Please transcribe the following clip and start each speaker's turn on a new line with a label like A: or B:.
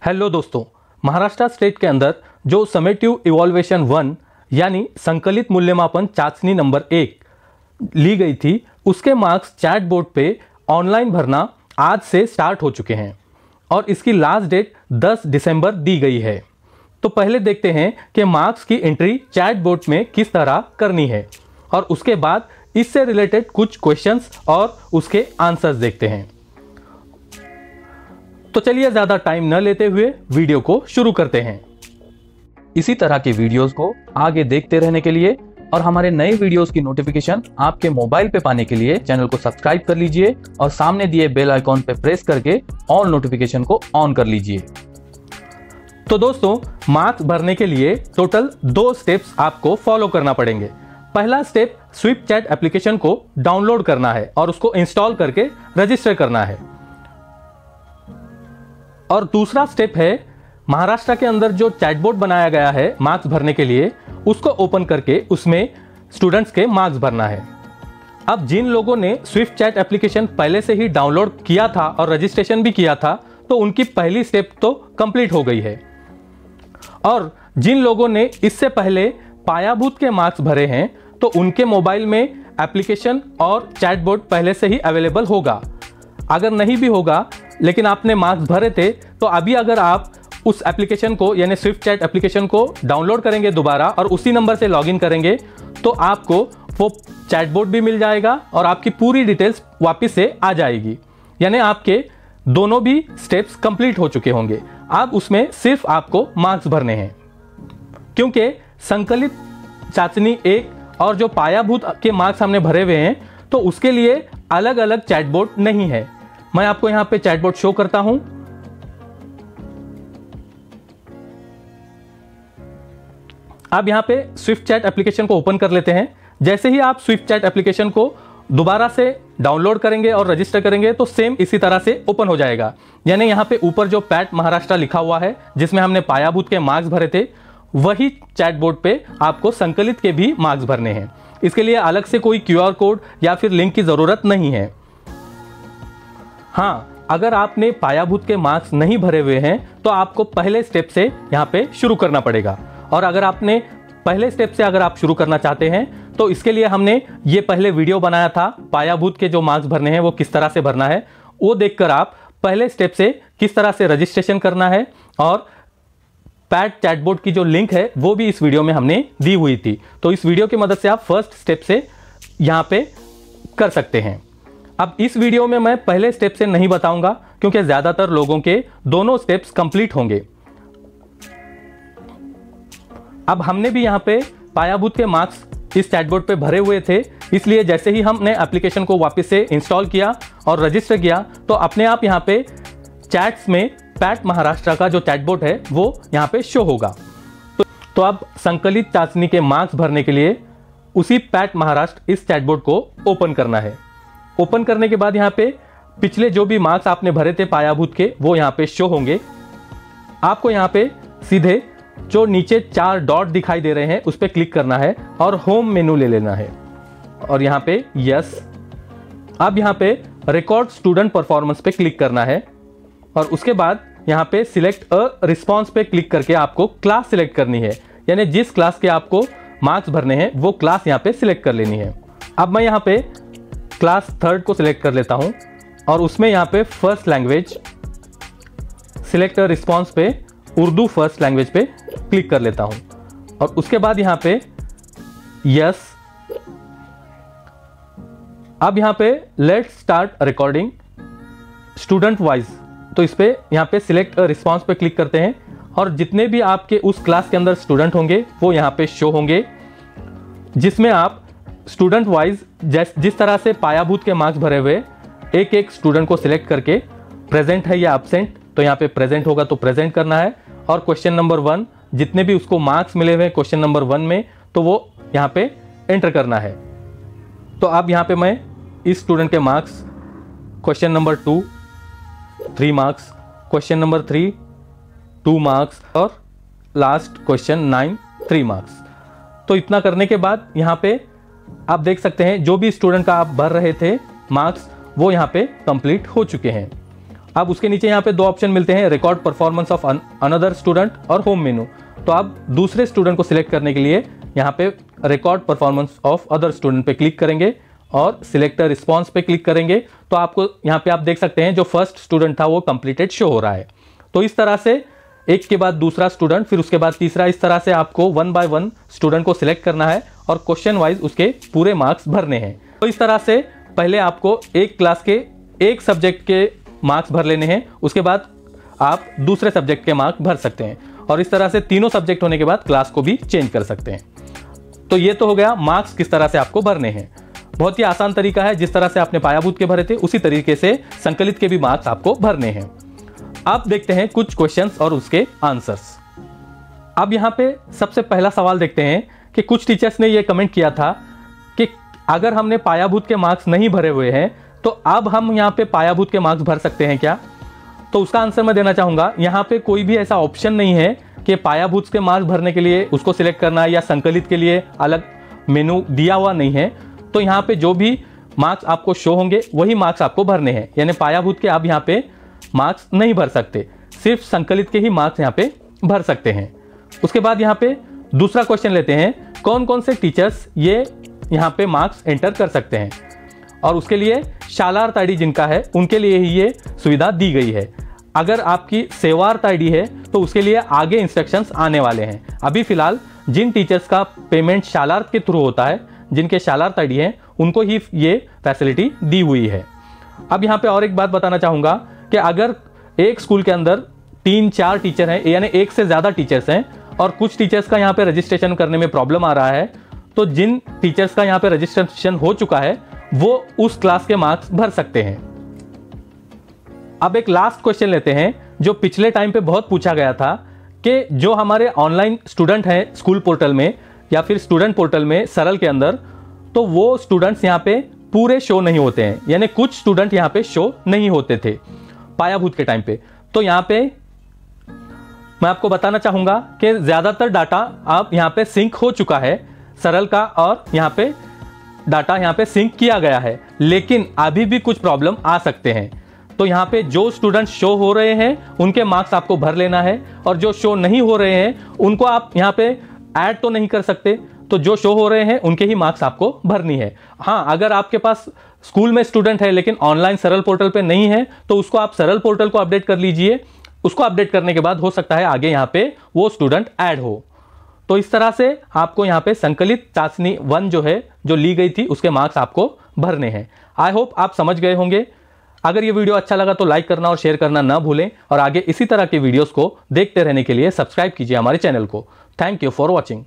A: Hello दोस्तों, Maharashtra state के अंदर जो समेटिव इवॉल्वेशन 1 यानी संकलित मूल्यमापन चाचनी नंबर 1 ली गई थी, उसके मार्क्स चैट बोर्ड पे ऑनलाइन भरना आज से स्टार्ट हो चुके हैं और इसकी लास्ट डेट 10 दिसंबर दी गई है। तो पहले देखते हैं कि मार्क्स की एंट्री चैट बोर्ड में किस तरह करनी है और उसके बाद इससे रिलेटेड कुछ क्वेश्चंस और उसके आंसर्स देखते हैं। तो चलिए ज़्यादा टाइम न लेते हुए वीडियो को शुरू करते हैं। इसी तरह के वीडियोस को आगे देखते रहने के लिए और हमारे नए वीडियोस की नोटिफिकेशन आपके मोबाइल पे पाने के लिए चैनल को सब्सक्राइब कर लीजिए और सामने दिए बेल आइकॉन पे प्रेस करके ऑल नोटिफिकेशन को ऑन कर लीजिए। तो दोस्तों, मार्क्स भरने के लिए टोटल 2 स्टेप्स आपको फॉलो करना पड़ेंगे। पहला स्टेप स्विफ्ट चैट एप्लीकेशन को डाउनलोड करना है और उसको इंस्टॉल करके रजिस्टर करना है। और दूसरा स्टेप है महाराष्ट्र के अंदर जो चैटबोर्ड बनाया गया है मार्क्स भरने के लिए, उसको ओपन करके उसमें स्टूडेंट्स के मार्क्स भरना है। अब जिन लोगों ने स्विफ्ट चैट एप्लीकेशन पहले से ही डाउनलोड किया था और रजिस्ट्रेशन भी किया था, तो उनकी पहली स्टेप तो कंप्लीट हो गई है। और जिन लोगों ने इससे पहले पायाभूत के मार्क्स भरे हैं, तो उनके मोबाइल में एप्लीकेशन और चैटबोर्ड पहले से ही अवेलेबल होगा। अगर नहीं भी होगा लेकिन आपने मार्क्स भरे थे, तो अभी अगर आप उस एप्लीकेशन को यानी स्विफ्ट चैट एप्लीकेशन को डाउनलोड करेंगे दोबारा और उसी नंबर से लॉगिन करेंगे, तो आपको वो चैटबोर्ड भी मिल जाएगा और आपकी पूरी डिटेल्स वापस से आ जाएगी। यानी आपके दोनों भी स्टेप्स कंप्लीट हो चुके होंगे। अब उसमें सिर्फ आपको मार्क्स भरने हैं, क्योंकि संकलित चाचनी 1 और जो पायाभूत के मार्क्स हमने भरे हुए हैं, तो उसके लिए अलग अलग चैटबोर्ड नहीं है। मैं आपको यहां पे चैटबोर्ड शो करता हूं। अब यहां पे स्विफ्ट चैट एप्लीकेशन को ओपन कर लेते हैं। जैसे ही आप स्विफ्ट चैट एप्लीकेशन को दोबारा से डाउनलोड करेंगे और रजिस्टर करेंगे, तो सेम इसी तरह से ओपन हो जाएगा। यानी यहां पे ऊपर जो पैट महाराष्ट्र लिखा हुआ है, जिसमें हमने पायाभूत के मार्क्स भरे थे, वही चैटबोर्ड पे आपको संकलित के भी मार्क्स भरने हैं। इसके लिए अलग से कोई QR कोड या फिर लिंक की जरूरत नहीं है। हाँ, अगर आपने पायाभूत के मार्क्स नहीं भरे हुए हैं, तो आपको पहले स्टेप से यहाँ पे शुरू करना पड़ेगा। और अगर आपने पहले स्टेप से अगर आप शुरू करना चाहते हैं, तो इसके लिए हमने ये पहले वीडियो बनाया था, पायाभूत के जो मार्क्स भरने हैं वो किस तरह से भरना है, वो देखकर आप पहले स्टेप से किस तरह से रजिस्ट्रेशन करना है और पैट चैटबोर्ड की जो लिंक है वो भी इस वीडियो में हमने दी हुई थी। तो इस वीडियो की मदद से आप फर्स्ट स्टेप से यहाँ पे कर सकते हैं। अब इस वीडियो में मैं पहले स्टेप से नहीं बताऊंगा, क्योंकि ज्यादातर लोगों के दोनों स्टेप्स कंप्लीट होंगे। अब हमने भी यहाँ पे पायाभूत के मार्क्स इस चैटबोर्ड पे भरे हुए थे, इसलिए जैसे ही हमने एप्लीकेशन को वापस से इंस्टॉल किया और रजिस्टर किया, तो अपने आप यहाँ पे चैट्स में पैट महाराष्ट्र का जो चैटबोर्ड है वो यहाँ पे शो होगा। तो अब संकलित चाचनी के मार्क्स भरने के लिए उसी पैट महाराष्ट्र इस चैटबोर्ड को ओपन करना है। ओपन करने के बाद यहाँ पे पिछले जो भी मार्क्स आपने भरे थे पायाभूत के, वो यहाँ पे शो होंगे। आपको यहाँ पे सीधे जो नीचे 4 डॉट दिखाई दे रहे हैं उस पर क्लिक करना है और होम मेनू ले लेना है और यहाँ पे यस। अब यहाँ पे रिकॉर्ड स्टूडेंट परफॉर्मेंस पे क्लिक करना है और उसके बाद यहाँ पे सिलेक्ट अ रिस्पॉन्स पे क्लिक करके आपको क्लास सिलेक्ट करनी है। यानी जिस क्लास के आपको मार्क्स भरने हैं वो क्लास यहाँ पे सिलेक्ट कर लेनी है। अब मैं यहाँ पे क्लास 3rd को सिलेक्ट कर लेता हूँ और उसमें यहाँ पे first language select a response पे उर्दू फर्स्ट लैंग्वेज पे क्लिक कर लेता हूँ और उसके बाद यहाँ पे यस। अब यहाँ पे let's start recording student wise, तो इस पे यहाँ पे सिलेक्ट रिस्पॉन्स पे क्लिक करते हैं और जितने भी आपके उस क्लास के अंदर स्टूडेंट होंगे वो यहाँ पे शो होंगे, जिसमें आप स्टूडेंट वाइज जिस तरह से पायाभूत के मार्क्स भरे हुए एक एक स्टूडेंट को सिलेक्ट करके प्रेजेंट है या एब्सेंट, तो यहाँ पे प्रेजेंट होगा तो प्रेजेंट करना है। और क्वेश्चन नंबर 1 जितने भी उसको मार्क्स मिले हुए क्वेश्चन नंबर 1 में, तो वो यहाँ पे एंटर करना है। तो अब यहाँ पे मैं इस स्टूडेंट के marks question number 2 3 marks, question number 3 2 marks और लास्ट क्वेश्चन 9 3 मार्क्स। तो इतना करने के बाद यहाँ पे आप देख सकते हैं जो भी स्टूडेंट का आप भर रहे थे मार्क्स, वो यहाँ पे कंप्लीट हो चुके हैं। अब उसके नीचे यहाँ पे दो ऑप्शन मिलते हैं, record performance of another student और होम मेनू। तो आप दूसरे स्टूडेंट को सिलेक्ट करने के लिए यहाँ पे record performance of other student पे क्लिक करेंगे और सिलेक्ट रिस्पॉन्स पे क्लिक करेंगे तो आपको यहाँ पे आप देख सकते हैं जो फर्स्ट स्टूडेंट था वो कंप्लीटेड शो हो रहा है। तो इस तरह से एक के बाद दूसरा स्टूडेंट, फिर उसके बाद तीसरा, इस तरह से आपको 1 बाय 1 स्टूडेंट को सिलेक्ट करना है और क्वेश्चन वाइज उसके पूरे मार्क्स भरने हैं। तो इस तरह से पहले आपको एक क्लास के एक सब्जेक्ट के मार्क्स भर लेने हैं, उसके बाद आप दूसरे सब्जेक्ट के मार्क्स भर सकते हैं और इस तरह से तीनों सब्जेक्ट होने के बाद क्लास को भी चेंज कर सकते हैं। तो ये तो हो गया मार्क्स किस तरह से आपको भरने हैं। बहुत ही आसान तरीका है, जिस तरह से आपने पायाभूत के भरे थे उसी तरीके से संकलित के भी मार्क्स आपको भरने हैं। अब देखते हैं कुछ क्वेश्चंस और उसके आंसर्स। अब यहाँ पे सबसे पहला सवाल देखते हैं कि कुछ टीचर्स ने ये कमेंट किया था कि अगर हमने पायाभूत के मार्क्स नहीं भरे हुए हैं तो अब हम यहाँ पे पायाभूत के मार्क्स भर सकते हैं क्या? तो उसका आंसर मैं देना चाहूँगा, यहाँ पे कोई भी ऐसा ऑप्शन नहीं है कि पायाभूत के मार्क्स भरने के लिए उसको सिलेक्ट करना है या संकलित के लिए अलग मेनू दिया हुआ नहीं है। तो यहाँ पे जो भी मार्क्स आपको शो होंगे वही मार्क्स आपको भरने हैं, यानी पायाभूत के आप यहाँ पे मार्क्स नहीं भर सकते, सिर्फ संकलित के ही मार्क्स यहाँ पे भर सकते हैं। उसके बाद यहाँ पे दूसरा क्वेश्चन लेते हैं, कौन कौन से टीचर्स ये यहाँ पे मार्क्स एंटर कर सकते हैं, और उसके लिए शालार्थ आईडी जिनका है उनके लिए ही ये सुविधा दी गई है। अगर आपकी सेवार्थ आईडी है तो उसके लिए आगे इंस्ट्रक्शंस आने वाले हैं। अभी फिलहाल जिन टीचर्स का पेमेंट शालार्थ के थ्रू होता है, जिनके शालार्थ आईडी है, उनको ही ये फैसिलिटी दी हुई है। अब यहाँ पे और एक बात बताना चाहूँगा कि अगर एक स्कूल के अंदर 3-4 टीचर हैं, यानी एक से ज़्यादा टीचर्स हैं और कुछ टीचर्स का यहाँ पे रजिस्ट्रेशन करने में प्रॉब्लम आ रहा है, तो जिन टीचर्स का यहाँ पे रजिस्ट्रेशन हो चुका है वो उस क्लास के मार्क्स भर सकते हैं। अब एक लास्ट क्वेश्चन लेते हैं जो पिछले टाइम पे बहुत पूछा गया था कि जो हमारे ऑनलाइन स्टूडेंट हैं स्कूल पोर्टल में या फिर स्टूडेंट पोर्टल में सरल के अंदर, तो वो स्टूडेंट्स यहाँ पे पूरे शो नहीं होते हैं, यानी कुछ स्टूडेंट यहाँ पे शो नहीं होते थे पायाभूत के टाइम पे। तो यहाँ पे मैं आपको बताना चाहूंगा कि ज्यादातर डाटा आप यहाँ पे सिंक हो चुका है सरल का, और यहाँ पे डाटा यहाँ पे सिंक किया गया है, लेकिन अभी भी कुछ प्रॉब्लम आ सकते हैं। तो यहाँ पे जो स्टूडेंट शो हो रहे हैं उनके मार्क्स आपको भर लेना है, और जो शो नहीं हो रहे हैं उनको आप यहाँ पे ऐड तो नहीं कर सकते, तो जो शो हो रहे हैं उनके ही मार्क्स आपको भरनी है। हाँ, अगर आपके पास स्कूल में स्टूडेंट है लेकिन ऑनलाइन सरल पोर्टल पे नहीं है तो उसको आप सरल पोर्टल को अपडेट कर लीजिए। उसको अपडेट करने के बाद हो सकता है आगे यहाँ पे वो स्टूडेंट ऐड हो। तो इस तरह से आपको यहाँ पे संकलित चाशनी 1 जो है, जो ली गई थी, उसके मार्क्स आपको भरने हैं। आई होप आप समझ गए होंगे। अगर ये वीडियो अच्छा लगा तो लाइक करना और शेयर करना ना भूलें, और आगे इसी तरह के वीडियोस को देखते रहने के लिए सब्सक्राइब कीजिए हमारे चैनल को। Thank you for watching.